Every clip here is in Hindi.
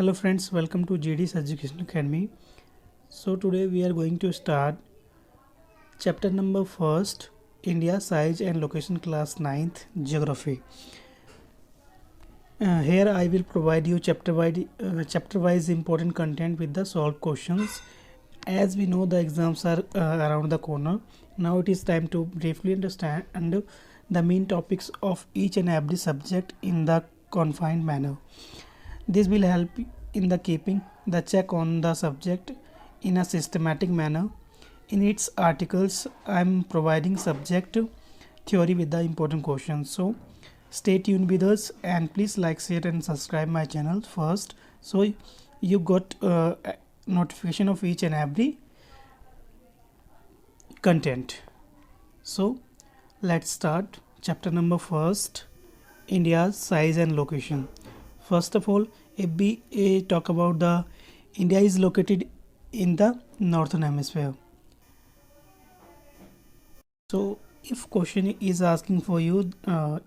Hello friends, welcome to GD's Education Academy. So today we are going to start chapter number first, India size and location, class 9th geography. Here I will provide you chapter wise important content with the solved questions. As we know the exams are around the corner. Now it is time to briefly understand and the main topics of each and every subject in the confined manner. This will help in the keeping the check on the subject in a systematic manner. In its articles, I am providing subject theory with the important questions. So stay tuned with us and please like, share and subscribe my channel first. So you got notification of each and every content. So let's start chapter number first, India's size and location. First of all, if we talk about the India is located in the northern hemisphere. So if question is asking for you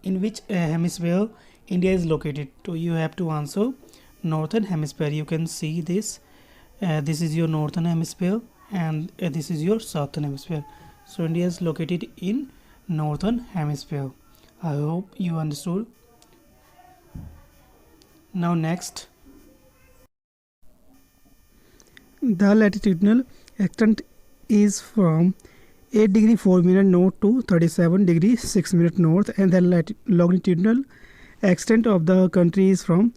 in which hemisphere India is located, so you have to answer northern hemisphere. You can see this. This is your northern hemisphere and this is your southern hemisphere. So India is located in northern hemisphere. I hope you understood. Now next, the latitudinal extent is from 8 degree 4 minute north to 37 degree 6 minute north, and the longitudinal extent of the country is from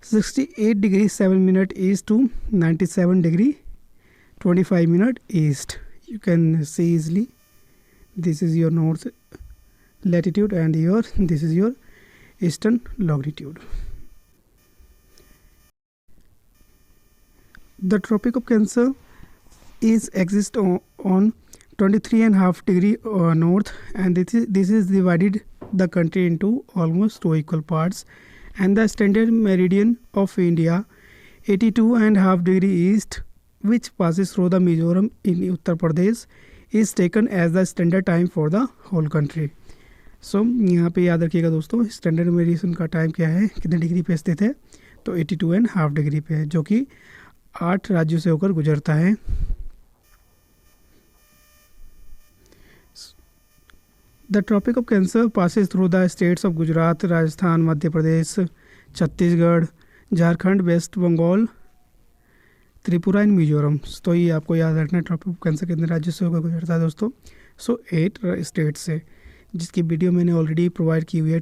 68 degree 7 minute east to 97 degree 25 minute east. You can see easily this is your north latitude and this is your eastern longitude. The Tropic of Cancer exists on 23.5 degree north, and this is divided the country into almost two equal parts, and the standard meridian of India 82.5 degree east, which passes through the Mizoram in Uttar Pradesh, is taken as the standard time for the whole country. So यहाँ पे याद रखिएगा दोस्तों, स्टैंडर्ड मेरिडियन का टाइम क्या है, कितने डिग्री पे स्थित है, तो 82.5 डिग्री पे है, जो कि 8 राज्यों से होकर गुजरता है. The Tropic of Cancer passes through the states of Gujarat, Rajasthan, Madhya Pradesh, Chhattisgarh, Jharkhand, West Bengal, Tripura and Mizoram. तो ये आपको याद रखना है, ट्रॉपिक ऑफ कैंसर कितने राज्यों से होकर गुजरता है दोस्तों. सो 8 स्टेट से, जिसकी वीडियो मैंने ऑलरेडी प्रोवाइड की हुई है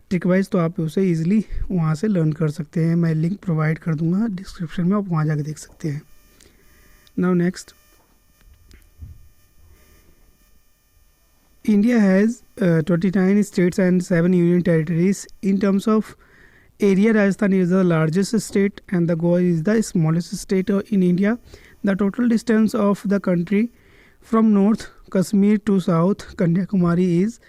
ट्रिक वाइज, तो आप उसे ईजिली वहाँ से लर्न कर सकते हैं. मैं लिंक प्रोवाइड कर दूँगा डिस्क्रिप्शन में, आप वहाँ जाके देख सकते हैं. Now next, India has 29 states and 7 union territories. In terms of area, Rajasthan is the largest state and the Goa is the smallest state in India. The total distance of the country from North Kashmir to South Kanyakumari is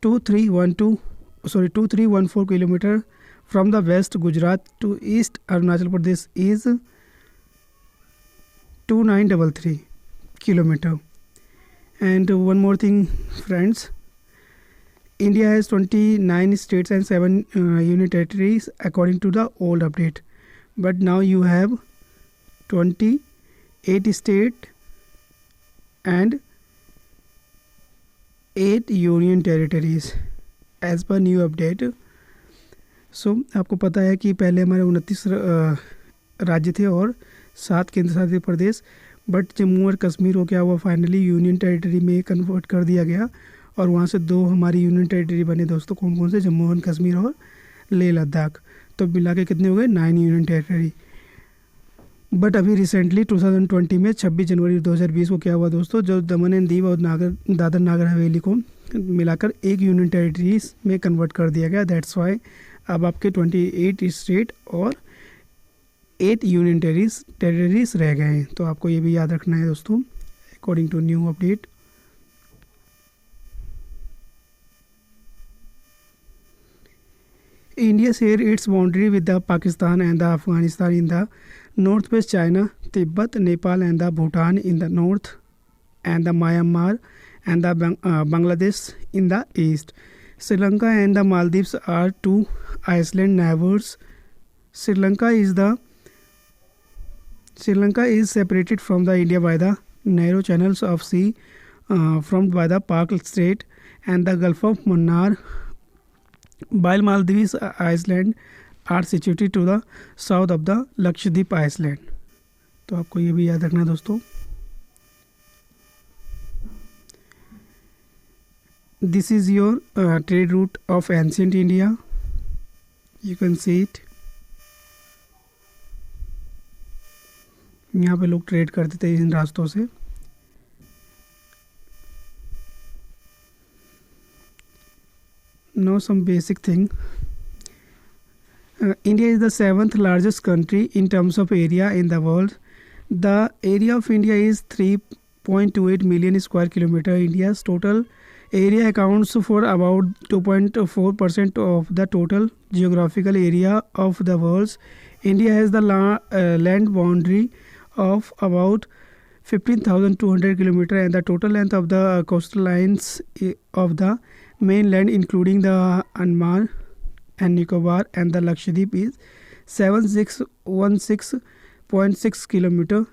2314 kilometer. From the west Gujarat to east Arunachal Pradesh is 2933 kilometer. And one more thing friends, India has 29 states and 7 union territories according to the old update, but now you have 28 state and 8 union territories as per new update. So आपको पता है कि पहले हमारे 29 राज्य थे और 7 केंद्र शासित प्रदेश, बट जम्मू और कश्मीर को क्या हुआ, फाइनली यूनियन टेरिटरी में कन्वर्ट कर दिया गया और वहाँ से 2 हमारी यूनियन टेरिटरी बने दोस्तों. कौन कौन से, जम्मू एंड कश्मीर और लेह लद्दाख. तो मिला के कितने हो गए, 9 यूनियन टेरिटरी. बट अभी रिसेंटली 2020 में 26 जनवरी 2020 को क्या हुआ दोस्तों, जो दमन एंड दीव और दादर नागर हवेली को मिलाकर 1 यूनियन टेरिटरीज में कन्वर्ट कर दिया गया. दैट्स वाई अब आपके 28 स्टेट और 8 यूनियन टेरिटरीज रह गए हैं. तो आपको ये भी याद रखना है दोस्तों, according to new update. India share its boundary with the Pakistan and the Afghanistan in the northwest, China, Tibet, Nepal and the Bhutan in the north, and the Myanmar and the Bangladesh in the east. Sri Lanka and the Maldives are 2 island neighbors Sri Lanka is separated from the India by the narrow channels of sea formed by the Pak Strait and the Gulf of Mannar, while Maldives Island are situated to the south of the Lakshadweep Island. तो आपको ये भी याद रखना है दोस्तों. This is your trade route of ancient India. You can see it. यहाँ पे लोग ट्रेड करते थे इन रास्तों से. Now some basic thing. India is the 7th largest country in terms of area in the world. The area of India is 3.28 million square kilometer. India's total area accounts for about 2.4% of the total geographical area of the world. India has the land boundary of about 15,200 kilometers and the total length of the coastal lines of the mainland including the Andaman and Nicobar and the Lakshadweep is 7616.6 kilometer.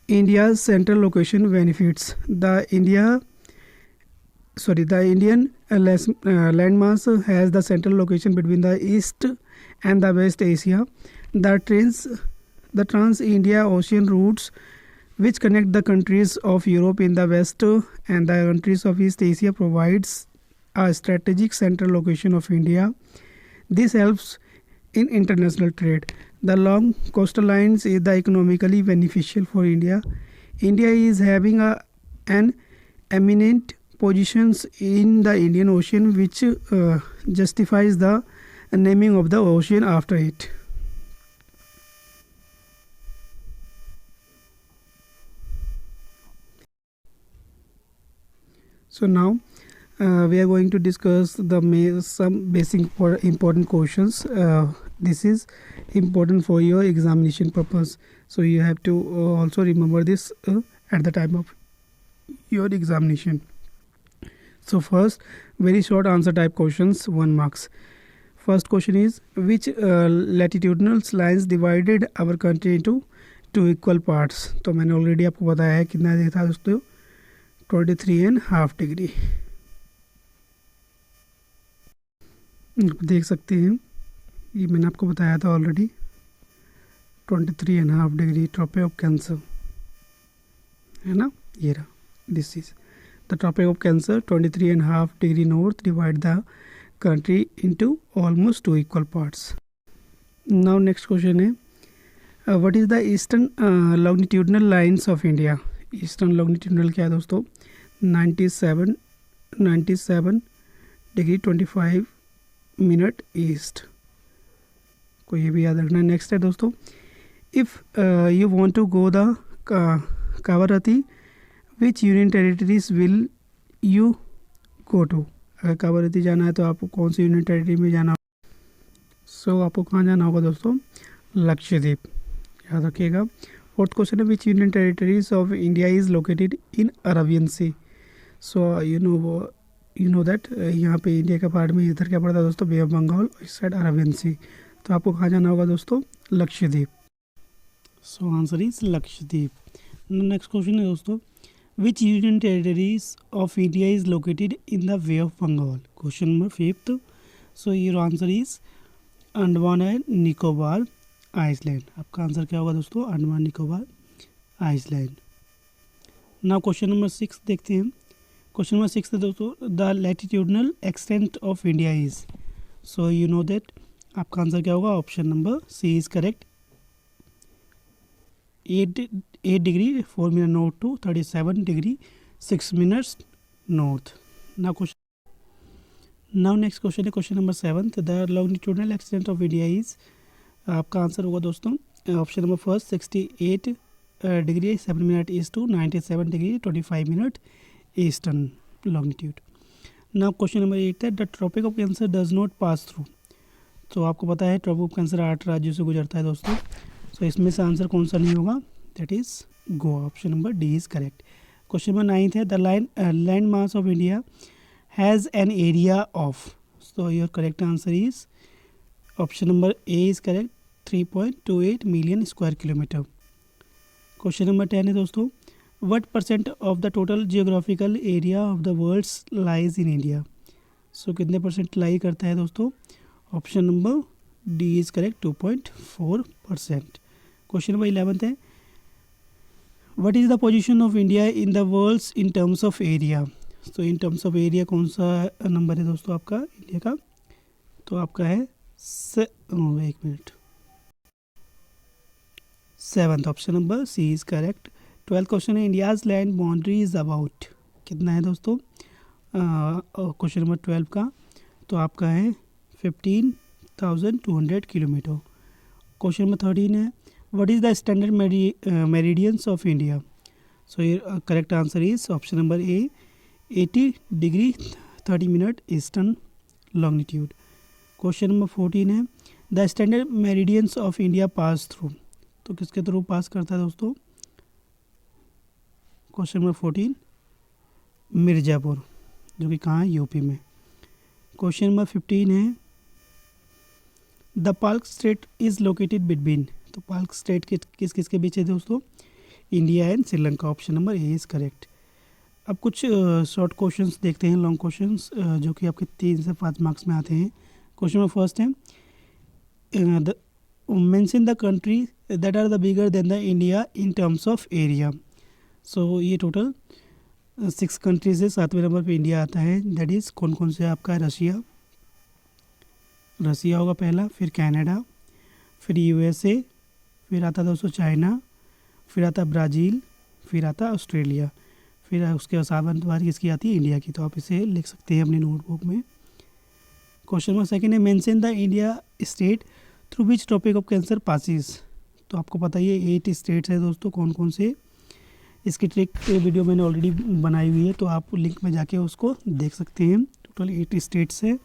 India's central location benefits. The Indian landmass has the central location between the East and the West Asia. The Trans-India Ocean routes which connect the countries of Europe in the west and the countries of East Asia provides a strategic central location of India. This helps in international trade. The long coastal lines is the economically beneficial for India. India is having an eminent positions in the Indian Ocean which justifies the naming of the ocean after it. So now we are going to discuss some basic important questions. This is important for your examination purpose. So you have to also remember this at the time of your examination. So first, very short answer type questions, 1 marks. First question is, which latitudinal lines divided our country into 2 equal parts? तो मैंने ऑलरेडी आपको बताया है कितना दिया था दोस्तों, 23.5 डिग्री. देख सकते हैं, ये मैंने आपको बताया था already, 23.5 degree Tropic of Cancer है ना, ये रहा. This is the Tropic of Cancer. 23.5 degree north divide the country into almost 2 equal parts. Now next question है, what is the eastern longitudinal lines of India? Eastern longitudinal क्या है दोस्तों, 97 डिग्री 25 मिनट ईस्ट को ये भी याद रखना है. नेक्स्ट है दोस्तों, if you want to go the Kavaratti which union territories will you go to? अगर कावारती जाना है तो आपको कौन सी यूनियन टेरिटरी में जाना होगा? सो आपको कहाँ जाना होगा दोस्तों? लक्षद्वीप, याद रखिएगा. फोर्थ क्वेश्चन है, which union territories of India is located in Arabian Sea? So you know that यहाँ पे इंडिया का पार्ट में इधर क्या पड़ता है दोस्तों, बे ऑफ बंगाल, इस साइड अरेबियन सी. तो आपको कहाँ जाना होगा दोस्तों? Lakshadweep. So answer is Lakshadweep. Next question है दोस्तों, which union territories of India is located in the Bay of Bengal? Question number 5th. So your answer is Andaman and Nicobar island. आपका आंसर क्या होगा दोस्तों? Andaman Nicobar island. Now question number 6 देखते हैं. क्वेश्चन नंबर 6 है दोस्तों, the latitudinal extent of India is. So you know that आपका आंसर क्या होगा? Option number C is correct. 8 degree 4 minute north to 37 degree 6 minutes north. Now next question है question number 7. The longitudinal extent of India is. आपका आंसर होगा दोस्तों option number first 68 degree 7 minute east to 97 degree 25 minute eastern longitude. Now question number 8 है, the Tropic of Cancer does not pass through. तो आपको पता है ट्रॉपिक ऑफ कैंसर 8 राज्यों से गुजरता है दोस्तों. सो इसमें से आंसर कौन सा नहीं होगा? That is Goa. Option number D is correct. Question number 9 है, the land mass of India has an area of. So your correct answer is option number A is correct, 3.28 million square kilometer. Question number 10 है दोस्तों, what percent of the total geographical area of the world lies in India? So कितने परसेंट लाई करता है दोस्तों? Option number D is correct, 2.4%. Question number 11 है, what is the position of India in the world in terms of area? तो इन टर्म्स ऑफ एरिया कौन सा नंबर है दोस्तों आपका इंडिया का? तो आपका है एक minute, 7th. Option number C is correct. 12th question है, India's land boundary is about, कितना है दोस्तों क्वेश्चन नंबर 12 का? तो आपका है 15,200 किलोमीटर. क्वेश्चन नंबर 13 है, what is the standard meridians of India? So ये correct answer is option number A, 80 degree 30 minute eastern longitude. Question number 14 है, the standard meridians of India pass through, तो किसके थ्रू पास करता है दोस्तों? क्वेश्चन नंबर 14 मिर्ज़ापुर, जो कि कहाँ है? यूपी में. क्वेश्चन नंबर 15 है, the Palk state is located between, तो पाल्क स्टेट किस किस के बीच है दोस्तों? India and Sri Lanka. Option number A is correct. अब कुछ शॉर्ट क्वेश्चंस देखते हैं, लॉन्ग क्वेश्चंस जो कि आपके 3 से 5 मार्क्स में आते हैं. क्वेश्चन नंबर फर्स्ट है, mention the country that are the bigger than the India in terms of area. So ये टोटल 6 कंट्रीज है. 7वें नंबर पे इंडिया आता है. दैट इज़ कौन कौन से? आपका रसिया होगा पहला, फिर कनाडा, फिर यूएसए, फिर आता दोस्तों चाइना, फिर आता ब्राज़ील, फिर आता ऑस्ट्रेलिया, फिर उसके साथ बार किसकी आती है? इंडिया की. तो आप इसे लिख सकते हैं अपनी नोटबुक में. क्वेश्चन नंबर सेकेंड है, mention the India state through which topic of cancer passes. तो आपको पता ही है 8 स्टेट्स है दोस्तों, कौन कौन से. इसकी ट्रिक वीडियो मैंने ऑलरेडी बनाई हुई है, तो आप लिंक में जाके उसको देख सकते हैं. टोटल 8 स्टेट्स है,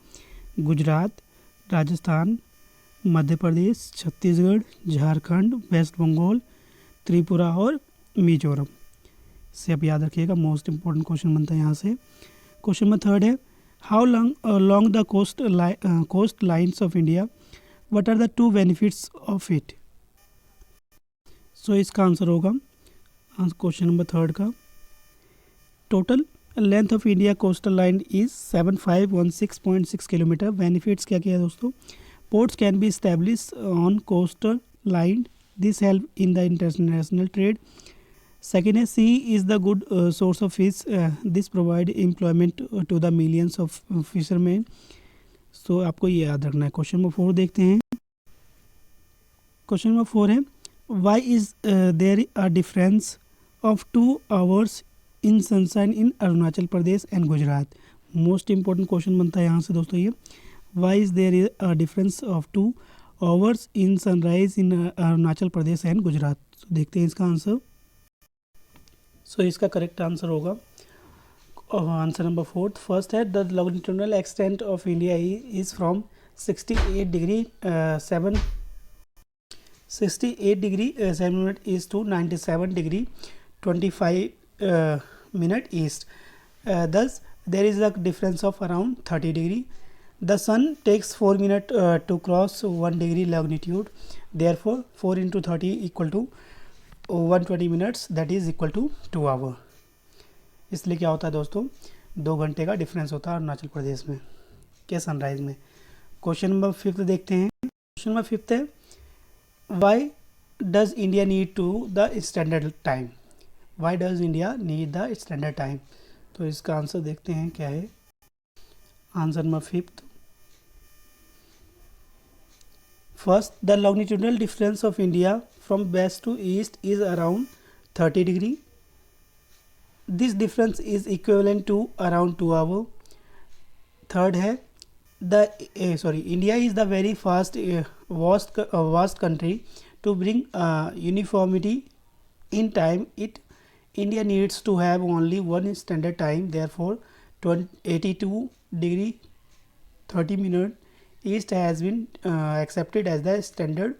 गुजरात, राजस्थान, मध्य प्रदेश, छत्तीसगढ़, झारखंड, वेस्ट बंगाल, त्रिपुरा और मिजोरम. से आप याद रखिएगा, मोस्ट इंपॉर्टेंट क्वेश्चन बनता है यहाँ से. क्वेश्चन नंबर थर्ड है, how long the coast lines of India, what are the 2 benefits of it? So इसका आंसर होगा क्वेश्चन नंबर थर्ड का, total length of India coastal line is 7516.6 kilometre. Benefits क्या क्या है दोस्तों? Ports can be establish on coastal line, this help in the international trade. Second है, sea is the good source of fish, this provide employment to the millions of fisherman. So आपको ये याद रखना है. क्वेश्चन नंबर 4 देखते हैं. क्वेश्चन नंबर 4 है, why is there a difference of 2 hours in sunshine in Arunachal Pradesh and Gujarat? Most important question बनता है यहाँ से दोस्तों ये. Why is there a difference of 2 hours in sunrise in Arunachal Pradesh and Gujarat? देखते हैं इसका आंसर. सो इसका करेक्ट आंसर होगा आंसर नंबर 4. फर्स्ट है, the longitudinal extent of India is from 68 degree 7 minute east to 97 degree 25 minute east. Thus there is a difference of around 30 degree. The sun takes 4 minutes to cross 1 degree longitude. Therefore 4 into 30 equal to 120 minutes, that is equal to 2 hour. इसलिए क्या होता है दोस्तों, 2 घंटे का डिफरेंस होता है अरुणाचल प्रदेश में के सनराइज में. क्वेश्चन नंबर 5 देखते हैं. क्वेश्चन नंबर 5 है, why does India need to the standard time? Why does India need the standard time? तो इसका आंसर देखते हैं क्या है. Answer number 5, first, the longitudinal difference of India from west to east is around 30 degree. This difference is equivalent to around 2 hour. Third है, India is the very fast vast country to bring uniformity in time. India needs to have only one standard time. Therefore 82 degree 30 minute east has been accepted as the standard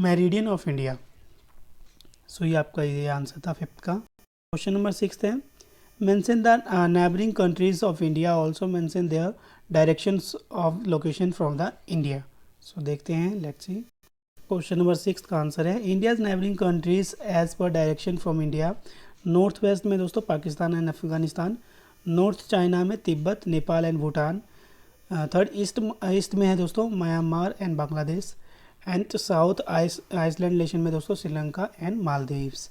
meridian of India. So ये आपका ये आंसर था 5th का. क्वेश्चन नंबर 6 है, mention the neighboring countries of India, also mention their directions of location from the India. So देखते हैं, लेट्स सी। क्वेश्चन नंबर 6 का आंसर है India's neighbouring countries as per direction from India. North west में दोस्तों Pakistan and Afghanistan, north China में Tibet, Nepal and Bhutan, third east में है दोस्तों Myanmar and Bangladesh, and south island nation में दोस्तों श्रीलंका एंड मालदीव्स।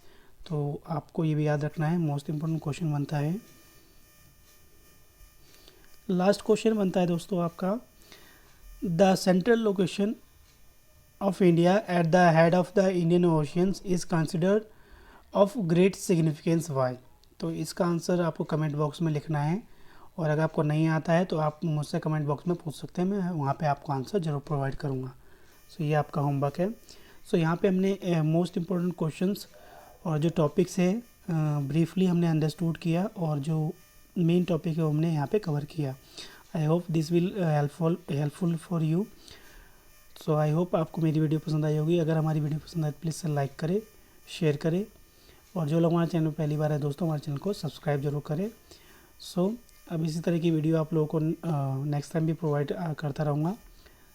तो आपको ये भी याद रखना है, मोस्ट इंपॉर्टेंट क्वेश्चन बनता है। लास्ट क्वेश्चन बनता है दोस्तों आपका, the central location of India at the head of the Indian oceans is considered of great significance why. तो इसका आंसर आपको कमेंट बॉक्स में लिखना है, और अगर आपको नहीं आता है तो आप मुझसे कमेंट बॉक्स में पूछ सकते हैं, मैं वहाँ पे आपको आंसर ज़रूर प्रोवाइड करूँगा। सो ये आपका होमवर्क है। सो यहाँ पे हमने मोस्ट इम्पोर्टेंट क्वेश्चंस और जो टॉपिक्स है ब्रीफली हमने अंडरस्टूड किया, और जो मेन टॉपिक है वो हमने यहाँ पे कवर किया। I hope this will helpful for you. So I hope आपको मेरी वीडियो पसंद आई होगी। अगर हमारी वीडियो पसंद आए तो प्लीज़ लाइक करें, शेयर करें, और जो लोग हमारे चैनल पर पहली बार है दोस्तों हमारे चैनल को सब्सक्राइब जरूर करें। सो अब इसी तरह की वीडियो आप लोगों को नेक्स्ट टाइम भी प्रोवाइड करता रहूँगा।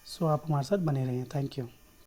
सो आप हमारे साथ बने रहें। Thank you.